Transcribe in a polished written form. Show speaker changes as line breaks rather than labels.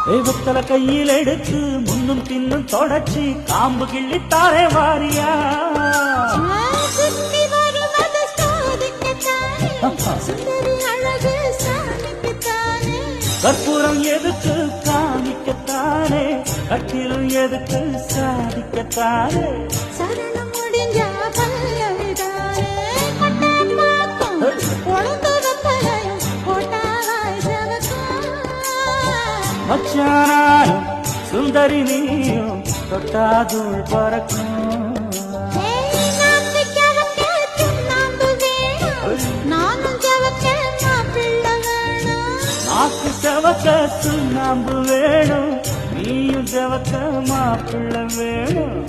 தெய்வத்தல கையில் எடுத்து முன்னும் பின்னும் தொடச்சி காம்பு கிள்ளித்தாரே வாரியா கற்பூரம் எதுக்கு காமிக்கத்தானே கட்டிலும் எதுக்கு சாதிக்கத்தானே
சரணம் முடிஞ்ச பல்லவிதானே
மச்சானாலும் சுந்தரி நீயும் தொட்டாதுள் பறக்கும் நாக்கு செவக்க சுண்ணாம்பு வேணும் நீயும் செவக்க மாப்பிள்ள வேணும்